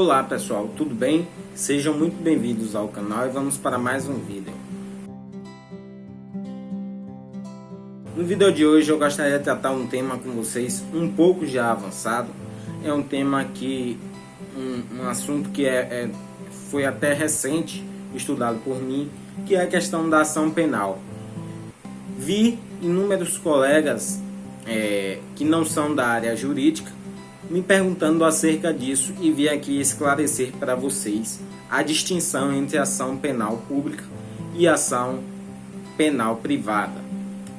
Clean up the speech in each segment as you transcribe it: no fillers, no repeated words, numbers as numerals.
Olá pessoal, tudo bem? Sejam muito bem-vindos ao canal e vamos para mais um vídeo. No vídeo de hoje eu gostaria de tratar um tema com vocês um pouco já avançado. É um tema que, um assunto que foi até recente estudado por mim, que é a questão da ação penal. Vi inúmeros colegas que não são da área jurídica me perguntando acerca disso e vim aqui esclarecer para vocês a distinção entre ação penal pública e ação penal privada.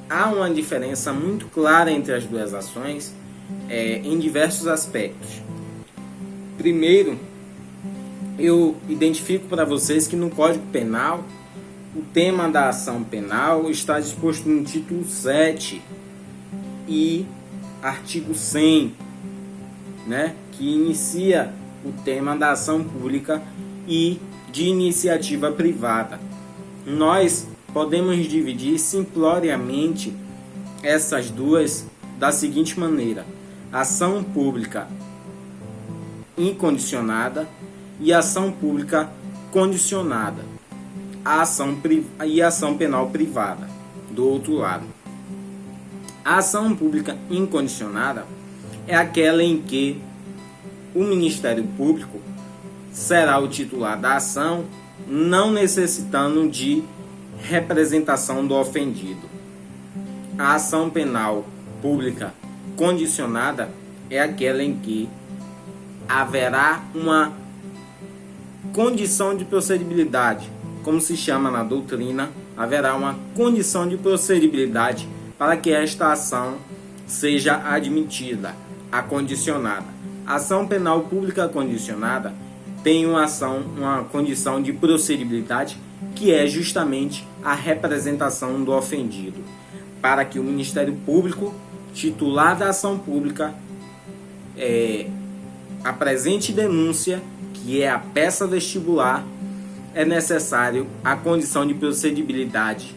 Há uma diferença muito clara entre as duas ações em diversos aspectos. Primeiro, eu identifico para vocês que no Código Penal o tema da ação penal está disposto no título 7 e artigo 100, que inicia o tema da ação pública e de iniciativa privada. Nós podemos dividir simploriamente essas duas da seguinte maneira: ação pública incondicionada e ação pública condicionada. A ação penal privada, do outro lado. A ação pública incondicionada é aquela em que o Ministério Público será o titular da ação, não necessitando de representação do ofendido. A ação penal pública condicionada é aquela em que haverá uma condição de procedibilidade, como se chama na doutrina, haverá uma condição de procedibilidade para que esta ação seja admitida, a condicionada. A ação penal pública condicionada tem uma condição de procedibilidade que é justamente a representação do ofendido, para que o Ministério Público, titular da ação pública, apresente denúncia, que é a peça vestibular, é necessário a condição de procedibilidade,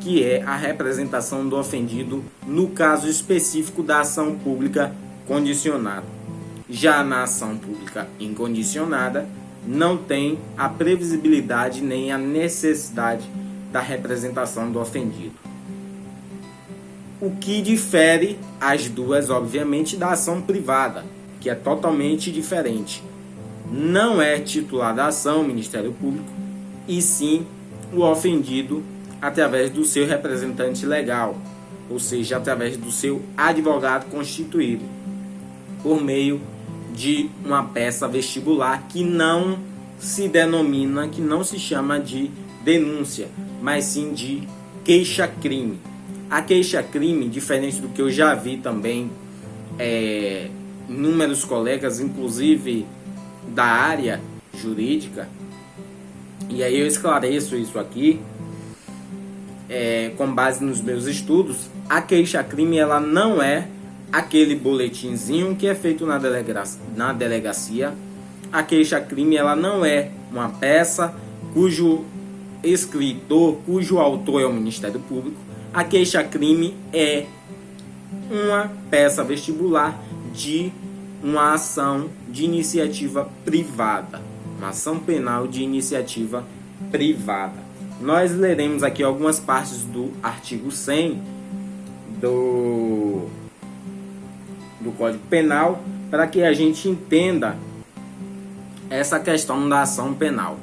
que é a representação do ofendido no caso específico da ação pública condicionada. Já na ação pública incondicionada, não tem a previsibilidade nem a necessidade da representação do ofendido. O que difere as duas, obviamente, da ação privada, que é totalmente diferente. Não é titular da ação o Ministério Público, e sim o ofendido através do seu representante legal, ou seja, através do seu advogado constituído, por meio de uma peça vestibular que não se denomina, que não se chama de denúncia, mas sim de queixa-crime. A queixa-crime, diferente do que eu já vi também inúmeros colegas, inclusive da área jurídica, e aí eu esclareço isso aqui, com base nos meus estudos. A queixa-crime ela não é aquele boletinzinho que é feito na delegacia. A queixa-crime ela não é uma peça cujo escritor, cujo autor é o Ministério Público. A queixa-crime é uma peça vestibular de uma ação de iniciativa privada, uma ação penal de iniciativa privada. Nós leremos aqui algumas partes do artigo 100 do Código Penal para que a gente entenda essa questão da ação penal.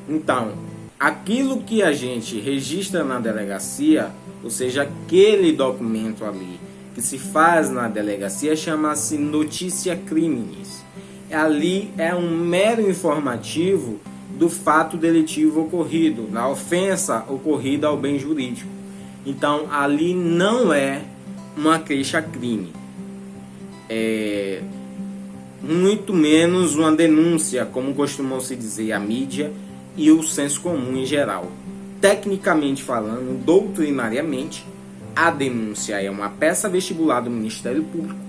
Então, aquilo que a gente registra na delegacia, ou seja, aquele documento ali que se faz na delegacia, chama-se notícia criminis. Ali é um mero informativo do fato delitivo ocorrido, da ofensa ocorrida ao bem jurídico. Então, ali não é uma queixa-crime, muito menos uma denúncia, como costumam se dizer a mídia e o senso comum em geral. Tecnicamente falando, doutrinariamente, a denúncia é uma peça vestibular do Ministério Público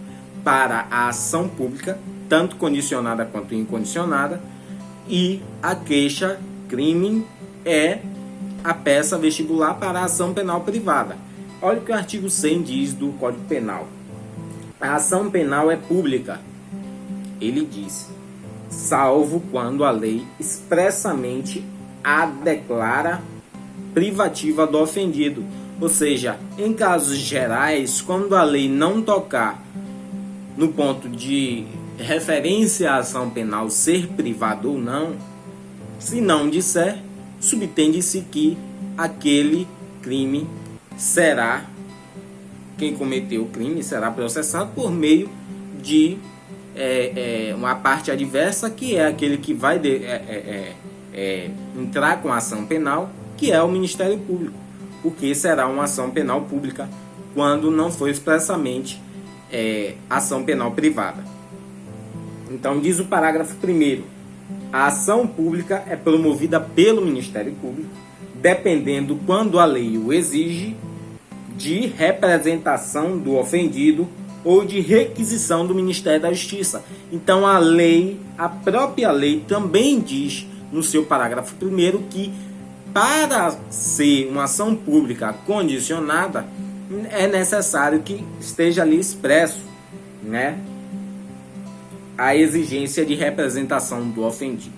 para a ação pública, tanto condicionada quanto incondicionada, e a queixa-crime é a peça vestibular para a ação penal privada. Olha o que o artigo 100 diz do Código Penal. A ação penal é pública. Ele diz: salvo quando a lei expressamente a declara privativa do ofendido. Ou seja, em casos gerais, quando a lei não tocar no ponto de referência à ação penal ser privada ou não, se não disser, subtende-se que aquele crime será, quem cometeu o crime será processado por meio de uma parte adversa, que é aquele que vai entrar com a ação penal, que é o Ministério Público, porque será uma ação penal pública quando não for expressamente ação penal privada. Então diz o parágrafo 1º, a ação pública é promovida pelo Ministério Público, dependendo, quando a lei o exige, de representação do ofendido ou de requisição do Ministério da Justiça. Então a própria lei também diz no seu parágrafo 1º que para ser uma ação pública condicionada é necessário que esteja ali expresso, né, a exigência de representação do ofendido.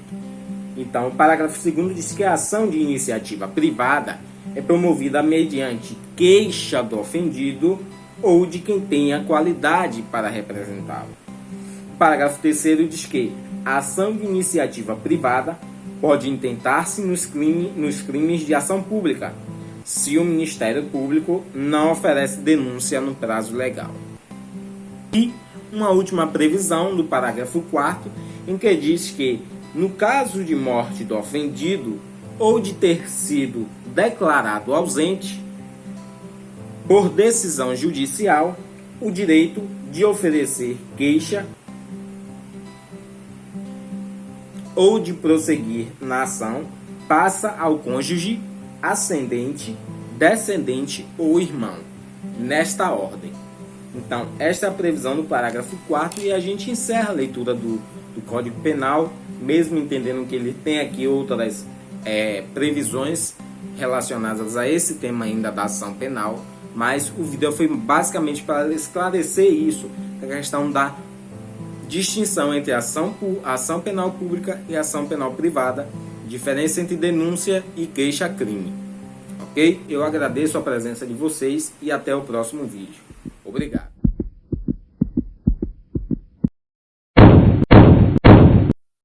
Então, o parágrafo 2º diz que a ação de iniciativa privada é promovida mediante queixa do ofendido ou de quem tenha qualidade para representá-lo. O parágrafo 3º diz que a ação de iniciativa privada pode intentar-se nos crimes de ação pública, se o Ministério Público não oferece denúncia no prazo legal. E uma última previsão do parágrafo 4º, em que diz que, no caso de morte do ofendido ou de ter sido declarado ausente, por decisão judicial, o direito de oferecer queixa ou de prosseguir na ação passa ao cônjuge, ascendente, descendente ou irmão, nesta ordem. Então, esta é a previsão do parágrafo 4º e a gente encerra a leitura do Código Penal, mesmo entendendo que ele tem aqui outras previsões relacionadas a esse tema ainda da ação penal, mas o vídeo foi basicamente para esclarecer isso, a questão da distinção entre ação penal pública e ação penal privada, diferença entre denúncia e queixa-crime. Ok? Eu agradeço a presença de vocês e até o próximo vídeo. Obrigado.